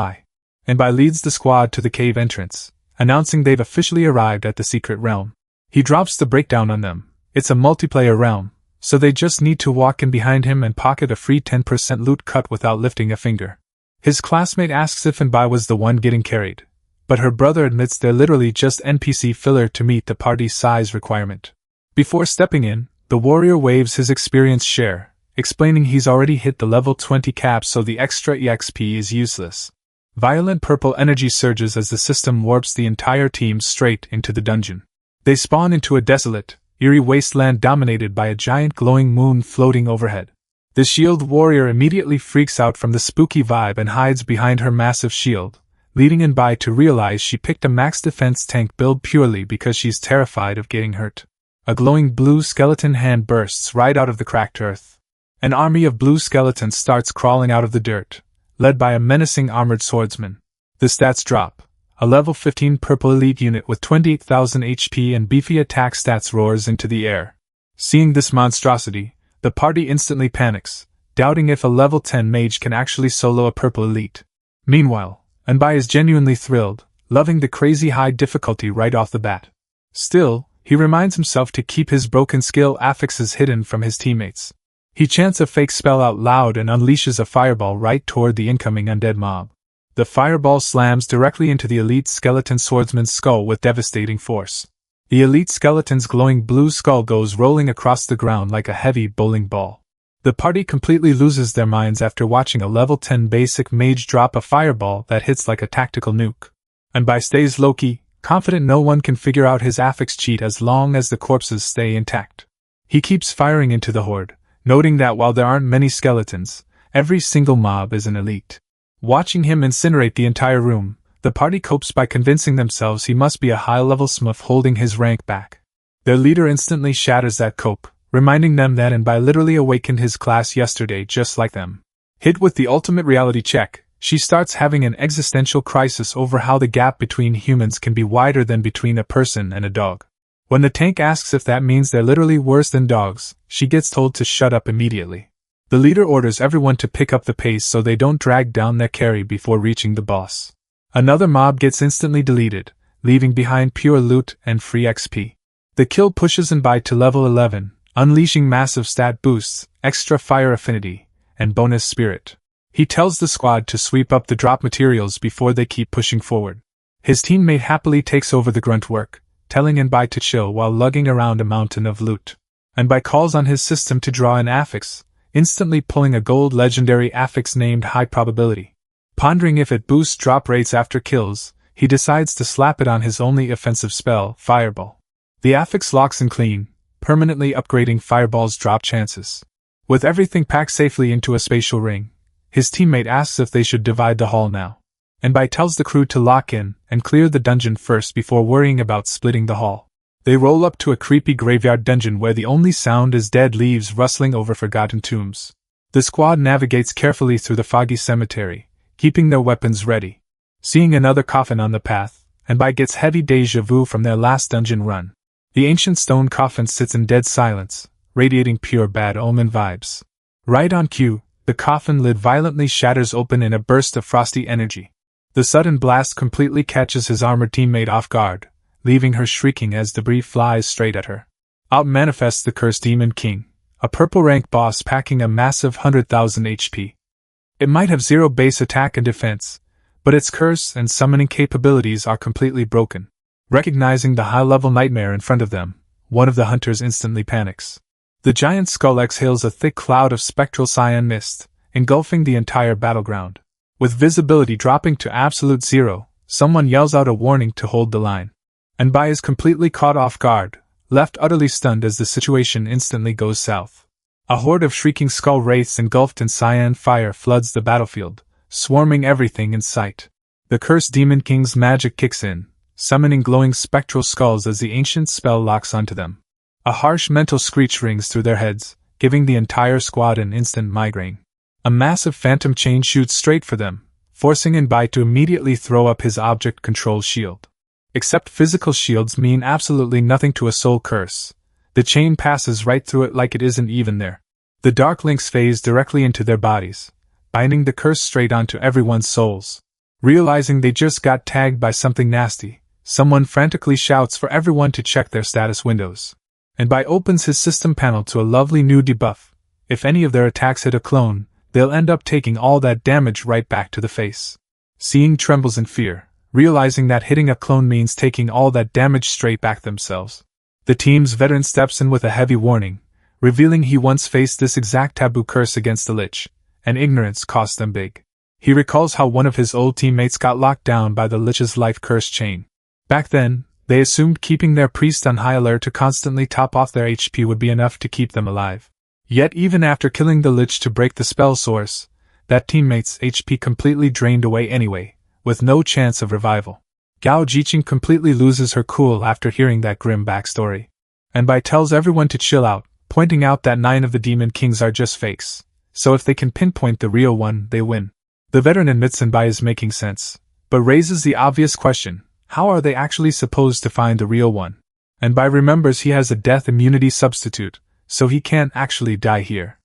leads the squad to the cave entrance, announcing they've officially arrived at the secret realm. He drops the breakdown on them. It's a multiplayer realm, so they just need to walk in behind him and pocket a free 10% loot cut without lifting a finger. His classmate asks if Anbai was the one getting carried, but her brother admits they're literally just NPC filler to meet the party's size requirement. Before stepping in, the warrior waves his experience share, explaining he's already hit the level 20 cap so the extra EXP is useless. Violent purple energy surges as the system warps the entire team straight into the dungeon. They spawn into a desolate, eerie wasteland dominated by a giant glowing moon floating overhead. The shield warrior immediately freaks out from the spooky vibe and hides behind her massive shield, leading Anbai to realize she picked a max defense tank build purely because she's terrified of getting hurt. A glowing blue skeleton hand bursts right out of the cracked earth. An army of blue skeletons starts crawling out of the dirt, led by a menacing armored swordsman. The stats drop. A level 15 purple elite unit with 28,000 HP and beefy attack stats roars into the air. Seeing this monstrosity, the party instantly panics, doubting if a level 10 mage can actually solo a purple elite. Meanwhile, Anbai is genuinely thrilled, loving the crazy high difficulty right off the bat. Still, he reminds himself to keep his broken skill affixes hidden from his teammates. He chants a fake spell out loud and unleashes a fireball right toward the incoming undead mob. The fireball slams directly into the elite skeleton swordsman's skull with devastating force. The elite skeleton's glowing blue skull goes rolling across the ground like a heavy bowling ball. The party completely loses their minds after watching a level 10 basic mage drop a fireball that hits like a tactical nuke. Anbai stays low-key, confident no one can figure out his affix cheat as long as the corpses stay intact. He keeps firing into the horde, noting that while there aren't many skeletons, every single mob is an elite. Watching him incinerate the entire room, the party copes by convincing themselves he must be a high-level smurf holding his rank back. Their leader instantly shatters that cope, reminding them that Anbai literally awakened his class yesterday just like them. Hit with the ultimate reality check, she starts having an existential crisis over how the gap between humans can be wider than between a person and a dog. When the tank asks if that means they're literally worse than dogs, she gets told to shut up immediately. The leader orders everyone to pick up the pace so they don't drag down their carry before reaching the boss. Another mob gets instantly deleted, leaving behind pure loot and free XP. The kill pushes Anbai to level 11, unleashing massive stat boosts, extra fire affinity, and bonus spirit. He tells the squad to sweep up the drop materials before they keep pushing forward. His teammate happily takes over the grunt work, telling Anbai to chill while lugging around a mountain of loot. Anbai calls on his system to draw an affix, instantly pulling a gold legendary affix named High Probability. Pondering if it boosts drop rates after kills, he decides to slap it on his only offensive spell, Fireball. The affix locks in clean, permanently upgrading Fireball's drop chances. With everything packed safely into a spatial ring, his teammate asks if they should divide the hall now. And Bai tells the crew to lock in and clear the dungeon first before worrying about splitting the hall. They roll up to a creepy graveyard dungeon where the only sound is dead leaves rustling over forgotten tombs. The squad navigates carefully through the foggy cemetery, keeping their weapons ready. Seeing another coffin on the path, and Bai gets heavy déjà vu from their last dungeon run. The ancient stone coffin sits in dead silence, radiating pure bad omen vibes. Right on cue, the coffin lid violently shatters open in a burst of frosty energy. The sudden blast completely catches his armored teammate off guard, leaving her shrieking as debris flies straight at her. Out manifests the cursed Demon King, a purple rank boss packing a massive 100,000 HP. It might have zero base attack and defense, but its curse and summoning capabilities are completely broken. Recognizing the high-level nightmare in front of them, one of the hunters instantly panics. The giant skull exhales a thick cloud of spectral cyan mist, engulfing the entire battleground. With visibility dropping to absolute zero, someone yells out a warning to hold the line. And Bai is completely caught off guard, left utterly stunned as the situation instantly goes south. A horde of shrieking skull wraiths engulfed in cyan fire floods the battlefield, swarming everything in sight. The cursed Demon King's magic kicks in, summoning glowing spectral skulls as the ancient spell locks onto them. A harsh mental screech rings through their heads, giving the entire squad an instant migraine. A massive phantom chain shoots straight for them, forcing in Bai to immediately throw up his object control shield. Except physical shields mean absolutely nothing to a soul curse. The chain passes right through it like it isn't even there. The dark links phase directly into their bodies, binding the curse straight onto everyone's souls. Realizing they just got tagged by something nasty, someone frantically shouts for everyone to check their status windows. And Bai opens his system panel to a lovely new debuff. If any of their attacks hit a clone, they'll end up taking all that damage right back to the face. Seeing trembles in fear, realizing that hitting a clone means taking all that damage straight back themselves. The team's veteran steps in with a heavy warning, revealing he once faced this exact taboo curse against the Lich, and ignorance cost them big. He recalls how one of his old teammates got locked down by the Lich's life curse chain. Back then, they assumed keeping their priest on high alert to constantly top off their HP would be enough to keep them alive. Yet even after killing the Lich to break the spell source, that teammate's HP completely drained away anyway, with no chance of revival. Gao Jiqing completely loses her cool after hearing that grim backstory. And Bai tells everyone to chill out, pointing out that 9 of the Demon Kings are just fakes, so if they can pinpoint the real one, they win. The veteran admits Bai is making sense, but raises the obvious question, how are they actually supposed to find the real one? And Bai remembers he has a death immunity substitute, so he can't actually die here.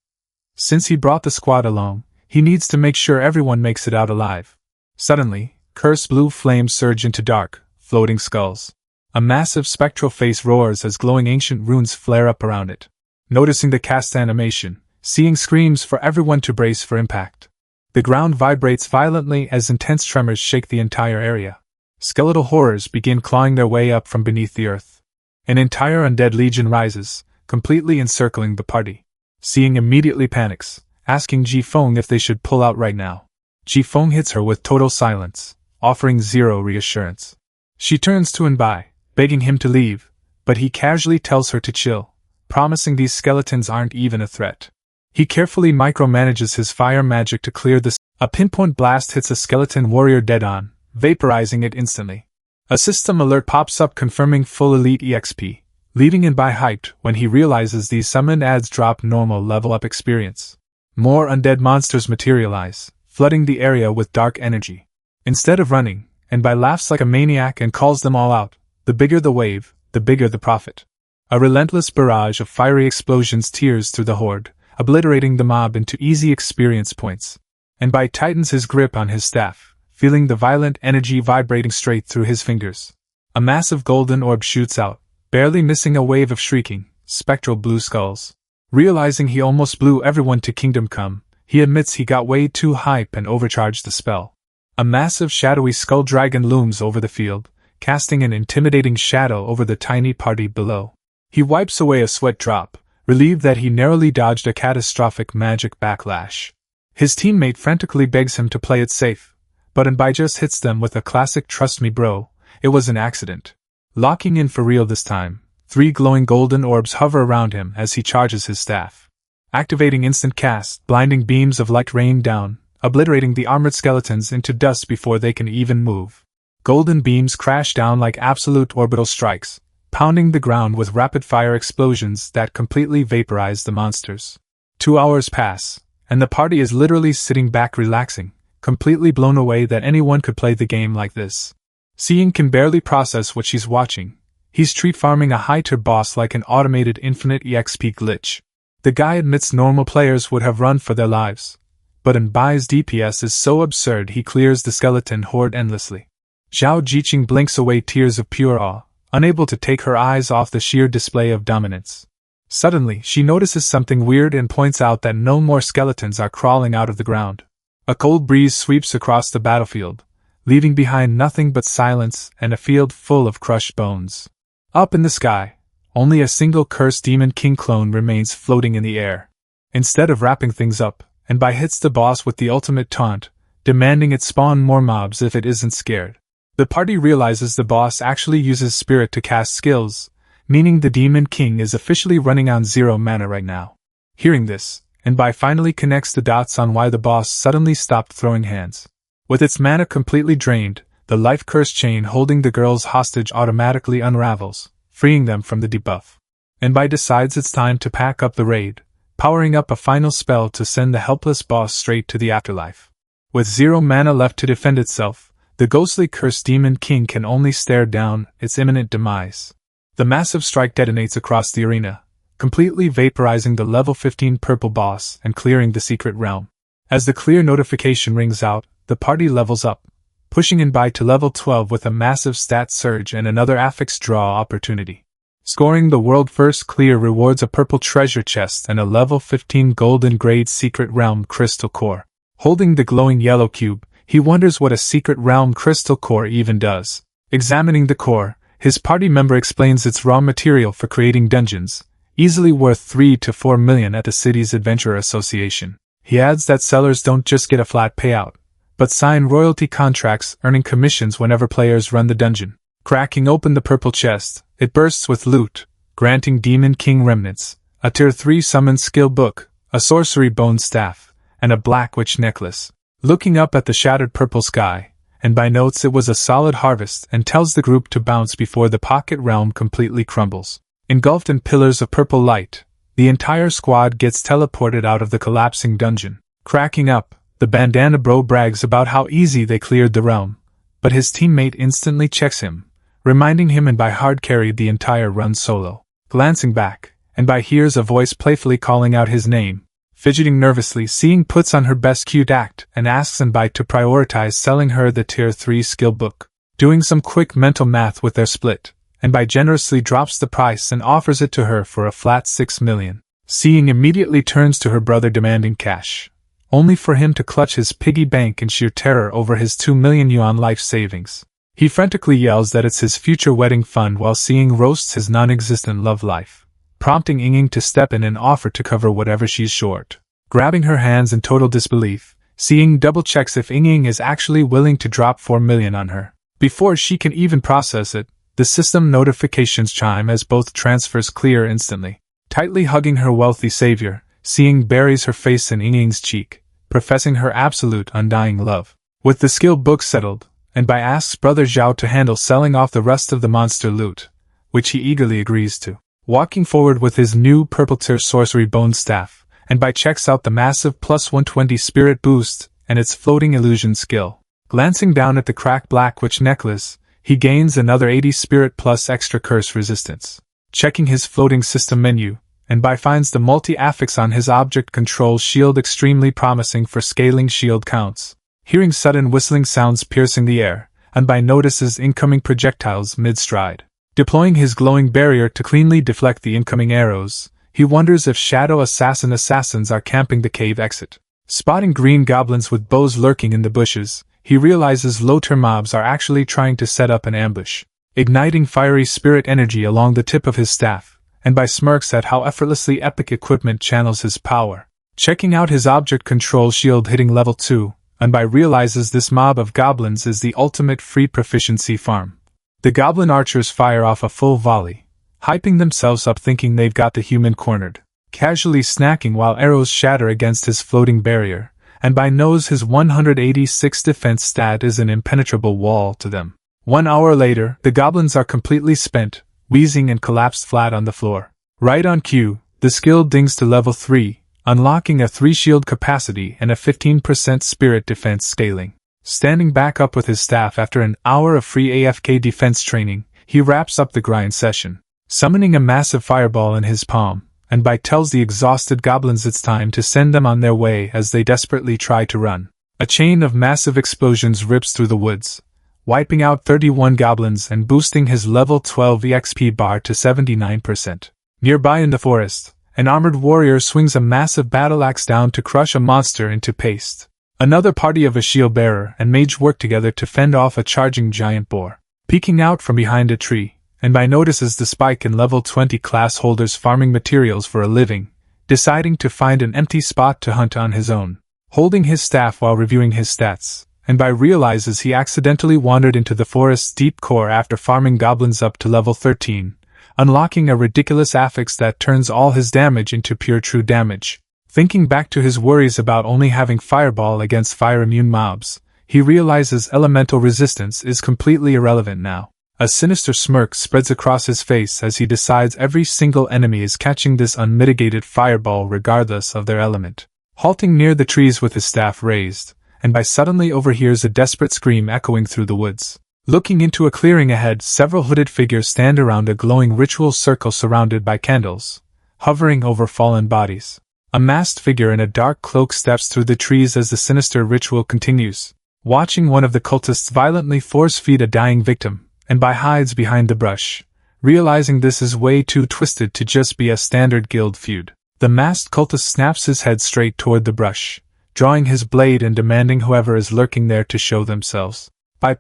Since he brought the squad along, he needs to make sure everyone makes it out alive. Suddenly, cursed blue flames surge into dark, floating skulls. A massive spectral face roars as glowing ancient runes flare up around it. Noticing the cast animation, seeing screams for everyone to brace for impact. The ground vibrates violently as intense tremors shake the entire area. Skeletal horrors begin clawing their way up from beneath the earth. An entire undead legion rises, completely encircling the party. Seeing immediately panics, asking Ji Feng if they should pull out right now. Ji Feng hits her with total silence, offering zero reassurance. She turns to Bai, begging him to leave, but he casually tells her to chill, promising these skeletons aren't even a threat. He carefully micromanages his fire magic to clear the. A pinpoint blast hits a skeleton warrior dead on, vaporizing it instantly. A system alert pops up confirming full elite EXP, leaving Bai hyped when he realizes these summoned adds drop normal level up experience. More undead monsters materialize, flooding the area with dark energy. Instead of running, Bai laughs like a maniac and calls them all out. The bigger the wave, the bigger the profit. A relentless barrage of fiery explosions tears through the horde, obliterating the mob into easy experience points. Bai tightens his grip on his staff, feeling the violent energy vibrating straight through his fingers. A massive golden orb shoots out, barely missing a wave of shrieking, spectral blue skulls. Realizing he almost blew everyone to Kingdom Come, he admits he got way too hype and overcharged the spell. A massive shadowy skull dragon looms over the field, casting an intimidating shadow over the tiny party below. He wipes away a sweat drop, relieved that he narrowly dodged a catastrophic magic backlash. His teammate frantically begs him to play it safe, but Bai just hits them with a classic "trust me bro, it was an accident." Locking in for real this time, 3 glowing golden orbs hover around him as he charges his staff. Activating instant cast, blinding beams of light rain down, obliterating the armored skeletons into dust before they can even move. Golden beams crash down like absolute orbital strikes, pounding the ground with rapid-fire explosions that completely vaporize the monsters. 2 hours pass, and the party is literally sitting back relaxing, completely blown away that anyone could play the game like this. Seeing can barely process what she's watching. He's treat farming a high-tier boss like an automated infinite EXP glitch. The guy admits normal players would have run for their lives, but Nbai's DPS is so absurd he clears the skeleton horde endlessly. Zhao Jiqing blinks away tears of pure awe, unable to take her eyes off the sheer display of dominance. Suddenly, she notices something weird and points out that no more skeletons are crawling out of the ground. A cold breeze sweeps across the battlefield, leaving behind nothing but silence and a field full of crushed bones. Up in the sky, only a single cursed Demon King clone remains floating in the air. Instead of wrapping things up, Nbai hits the boss with the ultimate taunt, demanding it spawn more mobs if it isn't scared. The party realizes the boss actually uses spirit to cast skills, meaning the Demon King is officially running on 0 mana right now. Hearing this, Nbai finally connects the dots on why the boss suddenly stopped throwing hands. With its mana completely drained, the life curse chain holding the girls hostage automatically unravels, freeing them from the debuff. Nbai decides it's time to pack up the raid, powering up a final spell to send the helpless boss straight to the afterlife. With 0 mana left to defend itself, the ghostly cursed Demon King can only stare down its imminent demise. The massive strike detonates across the arena, completely vaporizing the level 15 purple boss and clearing the secret realm. As the clear notification rings out, the party levels up, pushing Nbai to level 12 with a massive stat surge and another affix draw opportunity. Scoring the world first clear rewards a purple treasure chest and a level 15 golden grade secret realm crystal core. Holding the glowing yellow cube, he wonders what a secret realm crystal core even does. Examining the core, his party member explains it's raw material for creating dungeons, easily worth 3 to 4 million at the city's Adventurer Association. He adds that sellers don't just get a flat payout, but sign royalty contracts earning commissions whenever players run the dungeon. Cracking open the purple chest, it bursts with loot, granting Demon King remnants, a tier 3 summon skill book, a sorcery bone staff, and a black witch necklace. Looking up at the shattered purple sky, Nbai notes it was a solid harvest and tells the group to bounce before the pocket realm completely crumbles. Engulfed in pillars of purple light, the entire squad gets teleported out of the collapsing dungeon. Cracking up, the bandana bro brags about how easy they cleared the realm, but his teammate instantly checks him, reminding him Nbai hard carried the entire run solo. Glancing back, Nbai hears a voice playfully calling out his name. Fidgeting nervously, Seeing puts on her best cute act and asks Nbai to prioritize selling her the tier 3 skill book. Doing some quick mental math with their split, Nbai generously drops the price and offers it to her for a flat 6 million. Seeing immediately turns to her brother demanding cash, only for him to clutch his piggy bank in sheer terror over his 2 million yuan life savings. He frantically yells that it's his future wedding fund while Seeing roasts his non-existent love life, prompting Ying to step in and offer to cover whatever she's short. Grabbing her hands in total disbelief, Seeing double-checks if Ying is actually willing to drop 4 million on her. Before she can even process it, the system notifications chime as both transfers clear instantly. Tightly hugging her wealthy savior, Seeing buries her face in Ying's cheek, professing her absolute undying love. With the skill book settled, Nbai asks brother Zhao to handle selling off the rest of the monster loot, which he eagerly agrees to. Walking forward with his new purple tier sorcery bone staff, Nbai checks out the massive plus 120 spirit boost and its floating illusion skill. Glancing down at the cracked black witch necklace, he gains another 80 spirit plus extra curse resistance. Checking his floating system menu, Nbai finds the multi-affix on his object control shield extremely promising for scaling shield counts. Hearing sudden whistling sounds piercing the air, Nbai notices incoming projectiles mid-stride. Deploying his glowing barrier to cleanly deflect the incoming arrows, he wonders if shadow assassins are camping the cave exit. Spotting green goblins with bows lurking in the bushes, he realizes low-tier mobs are actually trying to set up an ambush. Igniting fiery spirit energy along the tip of his staff, Nbai smirks at how effortlessly epic equipment channels his power. Checking out his object control shield hitting level 2, Nbai realizes this mob of goblins is the ultimate free proficiency farm. The goblin archers fire off a full volley, hyping themselves up thinking they've got the human cornered, casually snacking while arrows shatter against his floating barrier, and by knows his 186 defense stat is an impenetrable wall to them. 1 hour later, the goblins are completely spent, wheezing and collapsed flat on the floor. Right on cue, the skill dings to level 3, unlocking a 3 shield capacity and a 15% spirit defense scaling. Standing back up with his staff after an hour of free AFK defense training, he wraps up the grind session, summoning a massive fireball in his palm, and tells the exhausted goblins it's time to send them on their way as they desperately try to run. A chain of massive explosions rips through the woods, wiping out 31 goblins and boosting his level 12 EXP bar to 79%. Nearby in the forest, an armored warrior swings a massive battle axe down to crush a monster into paste. Another party of a shield bearer and mage work together to fend off a charging giant boar. Peeking out from behind a tree, and notices the spike in level 20 class holders farming materials for a living, deciding to find an empty spot to hunt on his own. Holding his staff while reviewing his stats, and realizes he accidentally wandered into the forest's deep core after farming goblins up to level 13, unlocking a ridiculous affix that turns all his damage into pure true damage. Thinking back to his worries about only having fireball against fire-immune mobs, he realizes elemental resistance is completely irrelevant now. A sinister smirk spreads across his face as he decides every single enemy is catching this unmitigated fireball regardless of their element. Halting near the trees with his staff raised, and suddenly overhears a desperate scream echoing through the woods. Looking into a clearing ahead, several hooded figures stand around a glowing ritual circle surrounded by candles, hovering over fallen bodies. A masked figure in a dark cloak steps through the trees as the sinister ritual continues. Watching one of the cultists violently force-feed a dying victim, and hides behind the brush, realizing this is way too twisted to just be a standard guild feud. The masked cultist snaps his head straight toward the brush, drawing his blade and demanding whoever is lurking there to show themselves.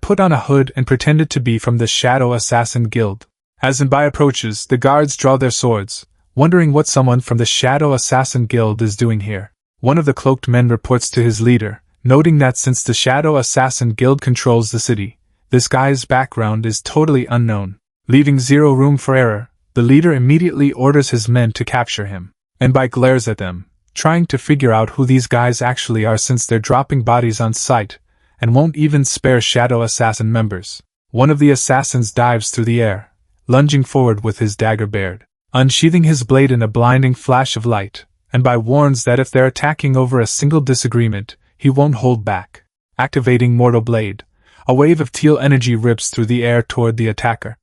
Put on a hood and pretended to be from the Shadow Assassin Guild. As approaches, the guards draw their swords, wondering what someone from the Shadow Assassin Guild is doing here. One of the cloaked men reports to his leader, noting that since the Shadow Assassin Guild controls the city, this guy's background is totally unknown. Leaving zero room for error, the leader immediately orders his men to capture him, and glares at them, trying to figure out who these guys actually are since they're dropping bodies on sight, and won't even spare Shadow Assassin members. One of the assassins dives through the air, lunging forward with his dagger bared, unsheathing his blade in a blinding flash of light, and warns that if they're attacking over a single disagreement, he won't hold back. Activating Mortal Blade, a wave of teal energy rips through the air toward the attacker.